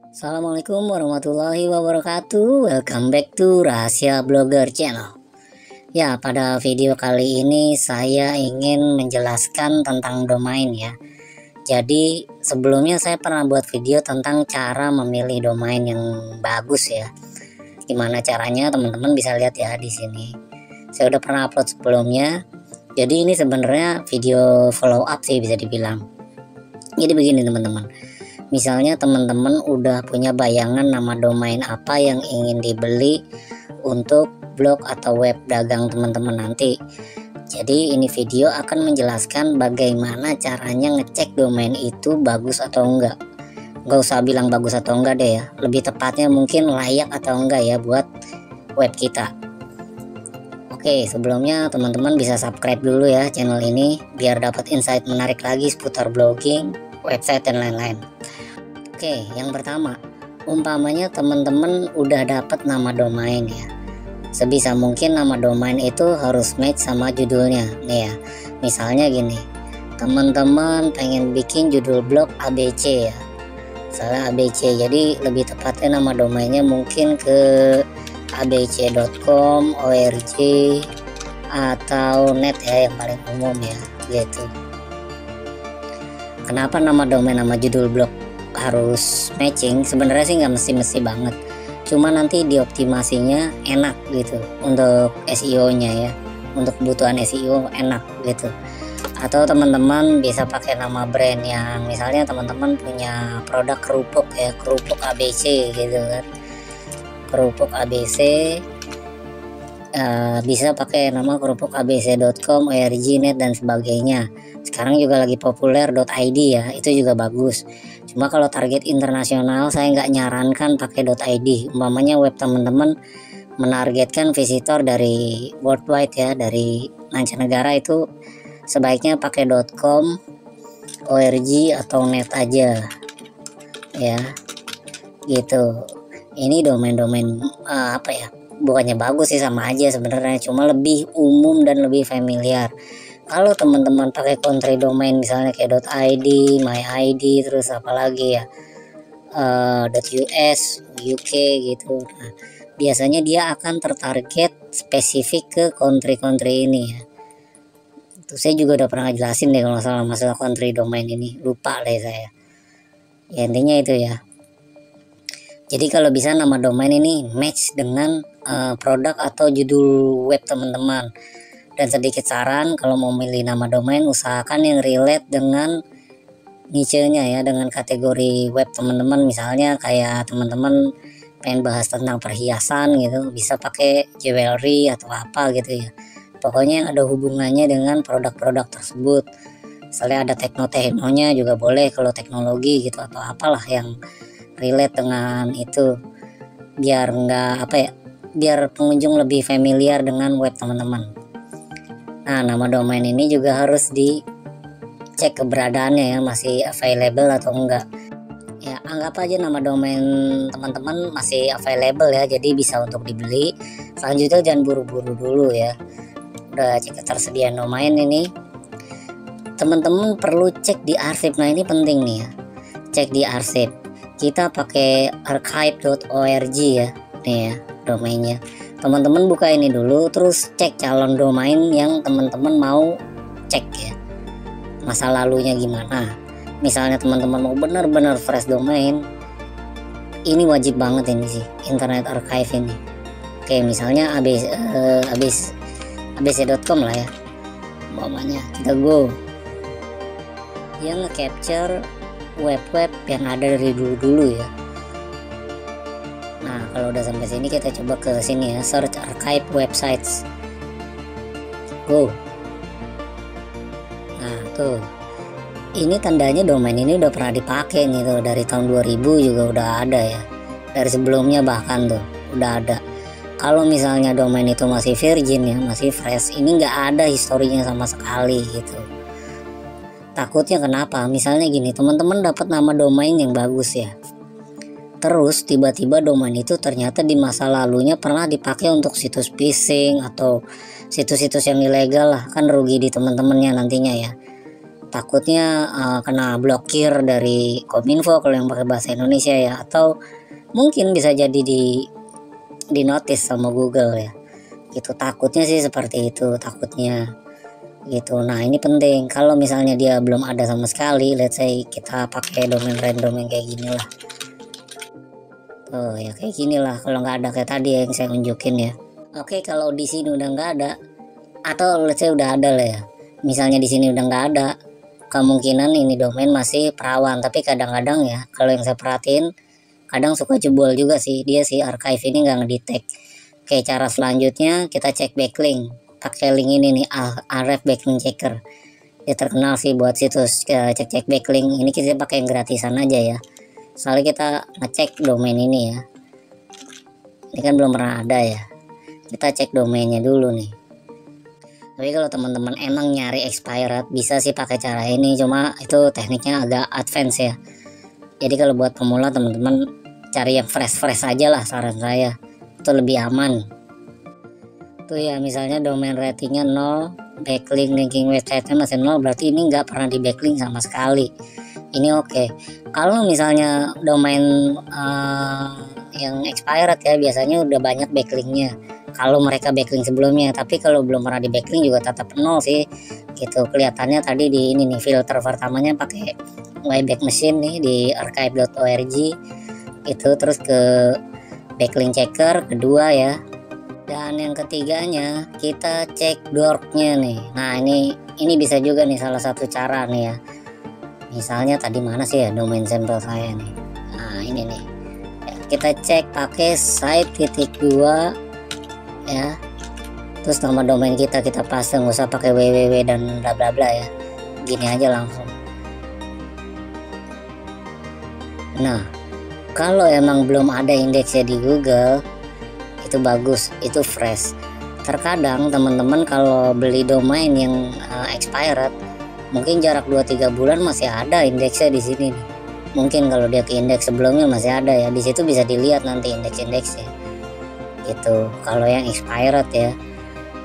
Assalamualaikum warahmatullahi wabarakatuh. Welcome back to Rahasia Blogger Channel. Ya, pada video kali ini saya ingin menjelaskan tentang domain ya. Jadi sebelumnya saya pernah buat video tentang cara memilih domain yang bagus ya. Gimana caranya, teman-teman bisa lihat ya di sini. Saya udah pernah upload sebelumnya. Jadi ini sebenarnya video follow up sih bisa dibilang. Jadi begini teman-teman. Misalnya teman-teman udah punya bayangan nama domain apa yang ingin dibeli untuk blog atau web dagang teman-teman nanti. Jadi ini video akan menjelaskan bagaimana caranya ngecek domain itu bagus atau enggak. Nggak usah bilang bagus atau enggak deh ya. Lebih tepatnya mungkin layak atau enggak ya buat web kita. Oke, sebelumnya teman-teman bisa subscribe dulu ya channel ini biar dapat insight menarik lagi seputar blogging, website dan lain-lain. Oke, yang pertama, umpamanya teman-teman udah dapat nama domain ya. Sebisa mungkin nama domain itu harus match sama judulnya nih ya. Misalnya gini, teman-teman pengen bikin judul blog ABC ya. Misalnya ABC, jadi lebih tepatnya nama domainnya mungkin ke abc.com, org, atau net ya yang paling umum ya gitu. Kenapa nama domain nama judul blog harus matching? Sebenarnya sih nggak mesti banget, cuma nanti dioptimasinya enak gitu untuk SEO nya ya, untuk kebutuhan SEO enak gitu. Atau teman-teman bisa pakai nama brand yang misalnya teman-teman punya produk kerupuk ya, kerupuk ABC gitu kan, kerupuk ABC, bisa pakai nama kerupuk abc.com, org, net dan sebagainya. Sekarang juga lagi populer .id ya, itu juga bagus. Cuma kalau target internasional saya nggak nyarankan pakai .id. Umpamanya web teman-teman menargetkan visitor dari worldwide ya, dari mancanegara, itu sebaiknya pakai .com, org atau net aja ya gitu. Ini domain-domain apa ya, bukannya bagus sih, sama aja sebenarnya, cuma lebih umum dan lebih familiar. Kalau teman-teman pakai country domain misalnya kayak .id, .myid, terus apalagi ya .us, UK gitu. Nah, biasanya dia akan tertarget spesifik ke country ini ya. Itu saya juga udah pernah jelasin deh kalau masalah country domain ini, lupa deh saya. Ya intinya itu ya. Jadi kalau bisa nama domain ini match dengan produk atau judul web teman-teman. Dan sedikit saran, kalau mau milih nama domain usahakan yang relate dengan niche-nya ya, dengan kategori web teman-teman. Misalnya kayak teman-teman pengen bahas tentang perhiasan gitu, bisa pakai jewelry atau apa gitu ya. Pokoknya yang ada hubungannya dengan produk-produk tersebut. Misalnya ada tekno-teknonya juga boleh kalau teknologi gitu, atau apalah yang relate dengan itu, biar nggak apa ya, biar pengunjung lebih familiar dengan web teman-teman. Nah, nama domain ini juga harus dicek keberadaannya ya, masih available atau enggak. Ya, anggap aja nama domain teman-teman masih available ya, jadi bisa untuk dibeli. Selanjutnya jangan buru-buru dulu ya. Udah cek ketersediaan domain ini, teman-teman perlu cek di arsip. Nah, ini penting nih ya. Cek di arsip. Kita pakai archive.org ya. Nih ya, domainnya. Teman-teman buka ini dulu, terus cek calon domain yang teman-teman mau cek ya, masa lalunya gimana. Misalnya teman-teman mau benar-benar fresh domain, ini wajib banget ini sih, Internet Archive ini. Oke, misalnya abc.com lah ya, umpamanya kita go, yang nge-capture web-web yang ada dari dulu ya. Nah, kalau udah sampai sini kita coba ke sini ya, search archive websites. Go. Nah, tuh. Ini tandanya domain ini udah pernah dipakai nih tuh, dari tahun 2000 juga udah ada ya. Dari sebelumnya bahkan tuh udah ada. Kalau misalnya domain itu masih virgin ya, masih fresh, ini nggak ada historinya sama sekali gitu. Takutnya kenapa? Misalnya gini, teman-teman dapat nama domain yang bagus ya. Terus tiba-tiba domain itu ternyata di masa lalunya pernah dipakai untuk situs phishing atau situs-situs yang ilegal lah, kan rugi di teman-temannya nantinya ya. takutnya kena blokir dari Kominfo kalau yang pakai bahasa Indonesia ya, atau mungkin bisa jadi di notice sama Google ya gitu. Takutnya sih seperti itu, takutnya gitu. Nah ini penting, kalau misalnya dia belum ada sama sekali, let's say kita pakai domain random yang kayak gini lah. Oh ya kayak gini lah, kalau nggak ada kayak tadi yang saya unjukin ya. Oke, kalau di sini udah nggak ada, atau let's say udah ada lah ya, misalnya di sini udah nggak ada, kemungkinan ini domain masih perawan. Tapi kadang-kadang ya, kalau yang saya perhatiin, kadang suka jebol juga sih dia, si archive ini nggak ngedetect. Oke, cara selanjutnya kita cek backlink pakai link ini nih, Ahref Backlink Checker. Dia terkenal sih buat situs cek backlink. Ini kita pakai yang gratisan aja ya, soalnya kita ngecek domain ini ya. Ini kan belum pernah ada ya, kita cek domainnya dulu nih. Tapi kalau teman-teman emang nyari expired, bisa sih pakai cara ini, cuma itu tekniknya agak advance ya. Jadi kalau buat pemula, teman-teman cari yang fresh aja lah, saran saya, itu lebih aman. Tuh ya, misalnya domain ratingnya 0, backlink linking website-nya masih 0, berarti ini nggak pernah di backlink sama sekali. Ini oke. Kalau misalnya domain yang expired ya, biasanya udah banyak backlinknya kalau mereka backlink sebelumnya. Tapi kalau belum pernah di backlink juga tetap 0 sih gitu. Kelihatannya tadi di ini nih, filter pertamanya pakai Wayback Machine nih di archive.org itu, terus ke backlink checker kedua ya, dan yang ketiganya kita cek dorknya nih. Nah ini bisa juga nih salah satu cara nih ya. Misalnya tadi mana sih ya domain sampel saya nih, nah ini nih ya, kita cek pakai site.2 ya, terus nama domain kita paste, nggak usah pakai www dan bla bla bla ya, gini aja langsung. Nah kalau emang belum ada indeksnya di Google, itu bagus, itu fresh. Terkadang teman-teman kalau beli domain yang expired, mungkin jarak 2-3 bulan masih ada indeksnya di sini nih. Mungkin kalau dia ke indeks sebelumnya masih ada ya, di situ bisa dilihat nanti indeks-indeksnya gitu kalau yang expired ya.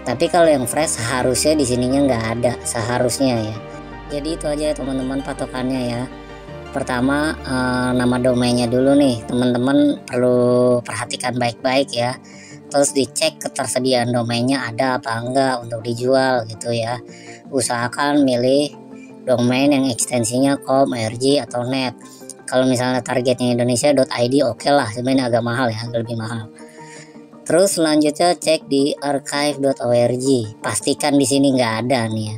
Tapi kalau yang fresh harusnya di sininya nggak ada, seharusnya ya. Jadi itu aja ya teman-teman patokannya ya. Pertama nama domainnya dulu nih, teman-teman perlu perhatikan baik-baik ya. Terus dicek ketersediaan domainnya ada apa enggak untuk dijual gitu ya. Usahakan milih domain yang ekstensinya .com, .org atau .net. Kalau misalnya targetnya Indonesia.id oke lah, sebenarnya agak mahal ya, agak lebih mahal. Terus selanjutnya cek di archive.org, pastikan di sini nggak ada nih ya,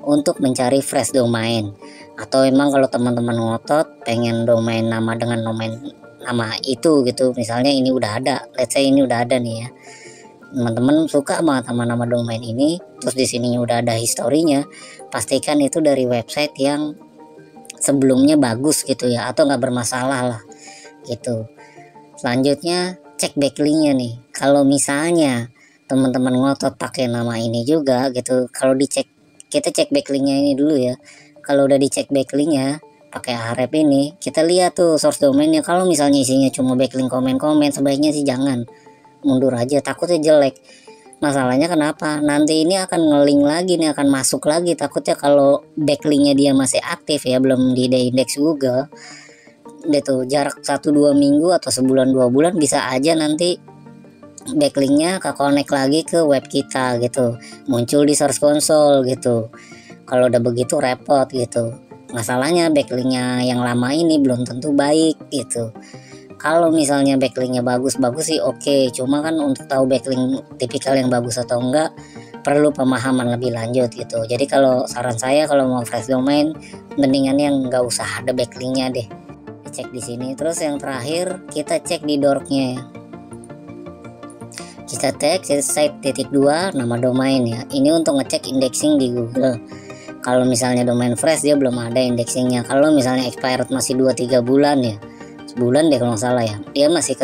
untuk mencari fresh domain. Atau emang kalau teman-teman ngotot pengen domain nama dengan domain nama itu gitu, misalnya ini udah ada, let's say ini udah ada nih ya, teman-teman suka banget sama nama domain ini, terus di sini udah ada historinya, pastikan itu dari website yang sebelumnya bagus gitu ya, atau nggak bermasalah lah gitu. Selanjutnya cek backlinknya nih. Kalau misalnya teman-teman ngotot pakai nama ini juga gitu, kalau dicek, kita cek backlinknya ini dulu ya. Kalau udah dicek backlinknya pakai Ahref ini, kita lihat tuh source domainnya. Kalau misalnya isinya cuma backlink komen-komen, sebaiknya sih jangan, mundur aja, takutnya jelek. Masalahnya kenapa? Nanti ini akan nge-link lagi nih, akan masuk lagi. Takutnya kalau backlinknya dia masih aktif ya, belum di indeks Google, itu jarak 1-2 minggu atau sebulan 2 bulan bisa aja nanti backlinknya ke connect lagi ke web kita gitu, muncul di Search Console gitu. Kalau udah begitu repot gitu. Masalahnya backlinknya yang lama ini belum tentu baik gitu. Kalau misalnya backlinknya bagus sih oke. Cuma kan untuk tahu backlink tipikal yang bagus atau enggak perlu pemahaman lebih lanjut gitu. Jadi kalau saran saya, kalau mau fresh domain, mendingan yang nggak usah ada backlinknya deh. Cek di sini. Terus yang terakhir kita cek di dorknya ya. Kita cek site.2 nama domain ya. Ini untuk ngecek indexing di Google. Kalau misalnya domain fresh dia belum ada indexingnya. Kalau misalnya expired masih 2-3 bulan ya, sebulan deh kalau nggak salah ya, dia masih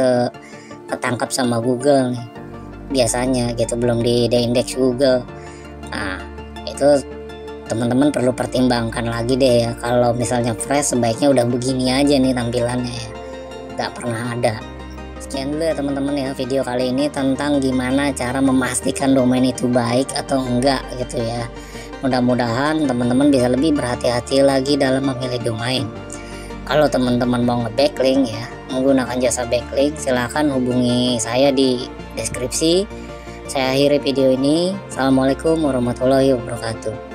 ketangkap sama Google nih biasanya gitu, belum di indeks Google. Nah itu teman-teman perlu pertimbangkan lagi deh ya. Kalau misalnya fresh sebaiknya udah begini aja nih tampilannya ya, nggak pernah ada. Sekian dulu ya teman-teman ya video kali ini tentang gimana cara memastikan domain itu baik atau enggak gitu ya. Mudah-mudahan teman-teman bisa lebih berhati-hati lagi dalam memilih domain. Kalau teman-teman mau nge-backlink ya, menggunakan jasa backlink, silahkan hubungi saya di deskripsi. Saya akhiri video ini. Assalamualaikum warahmatullahi wabarakatuh.